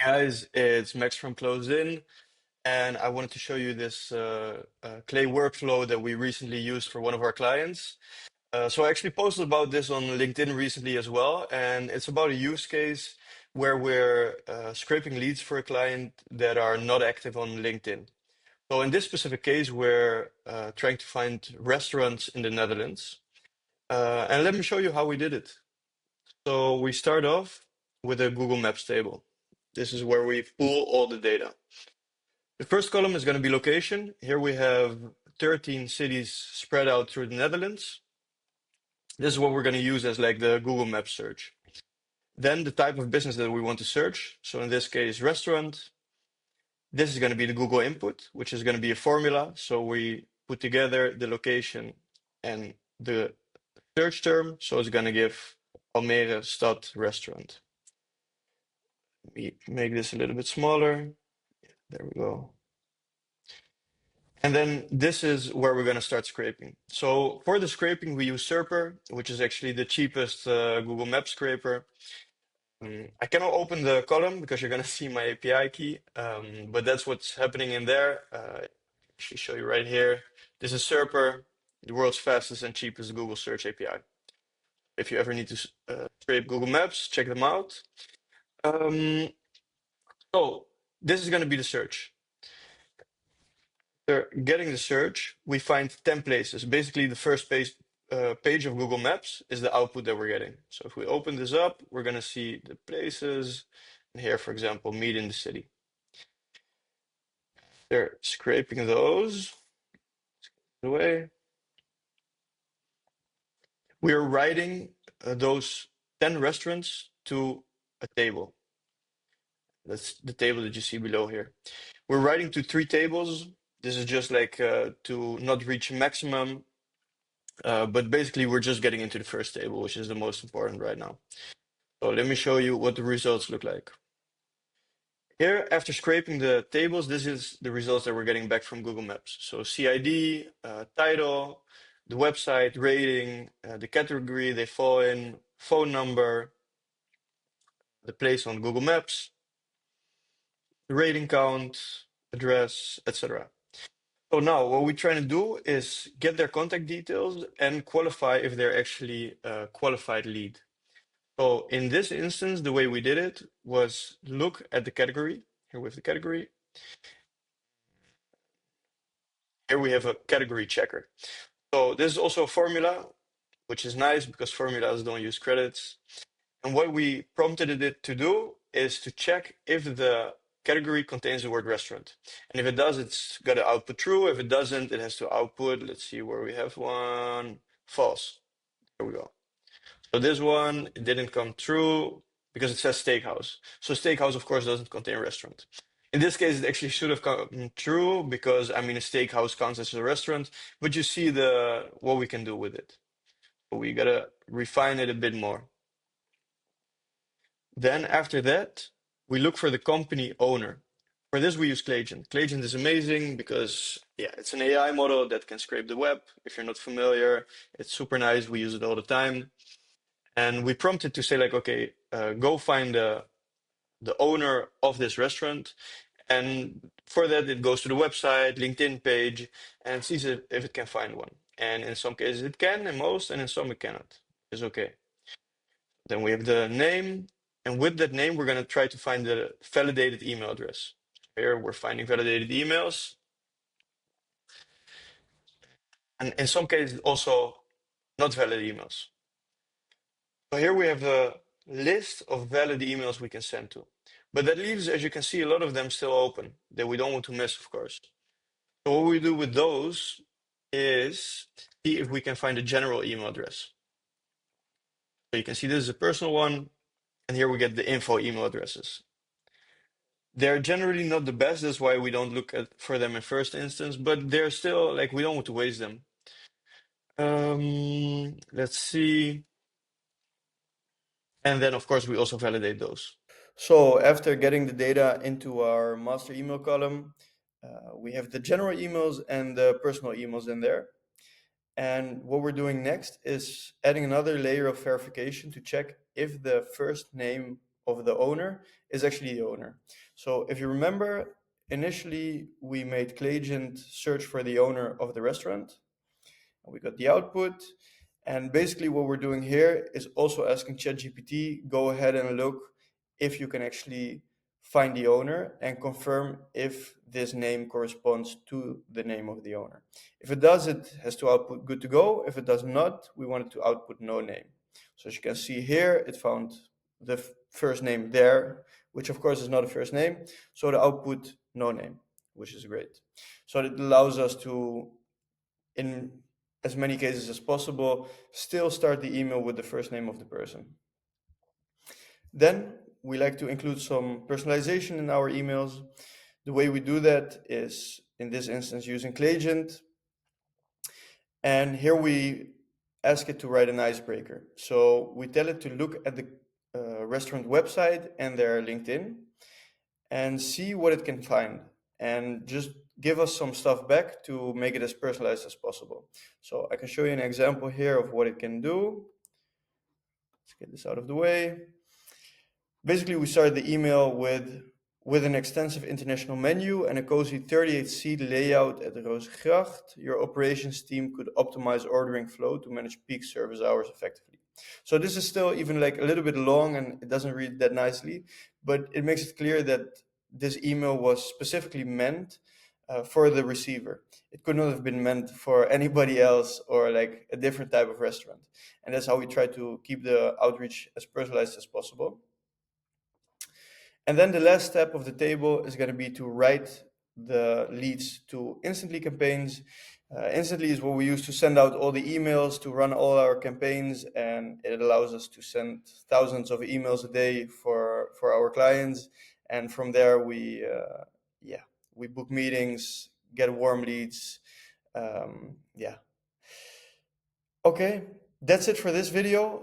Guys, it's Max from Close In, and I wanted to show you this Clay workflow that we recently used for one of our clients. So I actually posted about this on LinkedIn recently as well, and it's about a use case where we're scraping leads for a client that are not active on LinkedIn. So in this specific case, we're trying to find restaurants in the Netherlands, and let me show you how we did it. So we start off with a Google Maps table. This is where we pull all the data. The first column is going to be location. Here we have 13 cities spread out through the Netherlands. This is what we're going to use as like the Google Maps search. Then the type of business that we want to search. So in this case, restaurant. This is going to be the Google input, which is going to be a formula. So we put together the location and the search term. So it's going to give Almere Stad restaurant. Let me make this a little bit smaller. There we go. And then this is where we're going to start scraping. So for the scraping, we use Serper, which is actually the cheapest Google Maps scraper. I cannot open the column because you're going to see my API key, but that's what's happening in there. Actually show you right here. This is Serper, the world's fastest and cheapest Google search API. If you ever need to scrape Google Maps, check them out. So this is going to be the search. Getting the search, we find 10 places. Basically, the first page of Google Maps is the output that we're getting. So if we open this up, we're going to see the places. And here, for example, meet in the city. They're scraping those away. We are writing those 10 restaurants to a table. That's the table that you see below here. We're writing to 3 tables. This is just like to not reach maximum. But basically, we're just getting into the first table, which is the most important right now. So let me show you what the results look like. Here, after scraping the tables, this is the results that we're getting back from Google Maps. So CID, title, the website, rating, the category they fall in, phone number, the place on Google Maps, the rating count, address, etc. So now what we're trying to do is get their contact details and qualify if they're actually a qualified lead. So in this instance, the way we did it was look at the category. Here we have the category. Here we have a category checker. So this is also a formula, which is nice because formulas don't use credits. And what we prompted it to do is to check if the category contains the word restaurant. And if it does, it's got to output true. If it doesn't, it has to output, let's see where we have one, false. There we go. So this one, it didn't come true because it says steakhouse. So steakhouse, of course, doesn't contain restaurant. In this case, it actually should have come true because, I mean, a steakhouse counts as a restaurant, but you see what we can do with it. But we gotta refine it a bit more. Then after that, we look for the company owner. For this, we use Claygen. Claygen is amazing because, yeah, it's an AI model that can scrape the web. If you're not familiar, it's super nice. We use it all the time. And we prompted to say like, okay, go find the owner of this restaurant. And for that, it goes to the website, LinkedIn page, and sees if it can find one. And in some cases it can, in most, and in some it cannot. It's okay. Then we have the name. And with that name, we're going to try to find the validated email address. Here we're finding validated emails. And in some cases, also not valid emails. So here we have a list of valid emails we can send to. But that leaves, as you can see, a lot of them still open that we don't want to miss, of course. So what we do with those is see if we can find a general email address. So you can see this is a personal one, and here we get the info email addresses. They're generally not the best, that's why we don't look for them in first instance, but they're still, like, we don't want to waste them. Let's see. And then, of course, we also validate those. So after getting the data into our master email column, we have the general emails and the personal emails in there. And what we're doing next is adding another layer of verification to check if the first name of the owner is actually the owner. So if you remember, initially we made Clayagent search for the owner of the restaurant. We got the output. And basically what we're doing here is also asking ChatGPT, go ahead and look if you can actually find the owner and confirm if this name corresponds to the name of the owner. If it does, it has to output good to go. If it does not, we want it to output no name. So as you can see here, it found the first name there, which of course is not a first name. So the output no name, which is great. So it allows us to, in as many cases as possible, still start the email with the first name of the person. Then we like to include some personalization in our emails. The way we do that is, in this instance, using Clayagent. And here we ask it to write an icebreaker. So we tell it to look at the restaurant website and their LinkedIn and see what it can find, and just give us some stuff back to make it as personalized as possible. So I can show you an example here of what it can do. Let's get this out of the way. Basically, we start the email with an extensive international menu and a cozy 38-seat layout at the Rozengracht. Your operations team could optimize ordering flow to manage peak service hours effectively. So this is still even like a little bit long and it doesn't read that nicely, but it makes it clear that this email was specifically meant for the receiver. It could not have been meant for anybody else or like a different type of restaurant. And that's how we try to keep the outreach as personalized as possible. And then the last step of the table is going to be to write the leads to Instantly campaigns. Instantly is what we use to send out all the emails, to run all our campaigns, and it allows us to send thousands of emails a day for our clients. And from there, we book meetings, get warm leads. Okay, that's it for this video.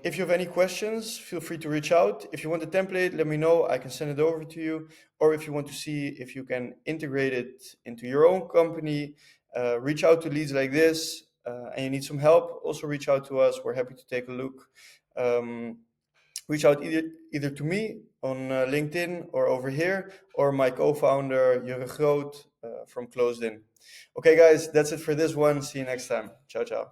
If you have any questions, feel free to reach out. If you want the template, let me know. I can send it over to you. Or if you want to see if you can integrate it into your own company, reach out to leads like this. And you need some help, also reach out to us. We're happy to take a look. Reach out either to me on LinkedIn or over here, or my co-founder Jurre Groot from Closed In. Okay, guys, that's it for this one. See you next time. Ciao, ciao.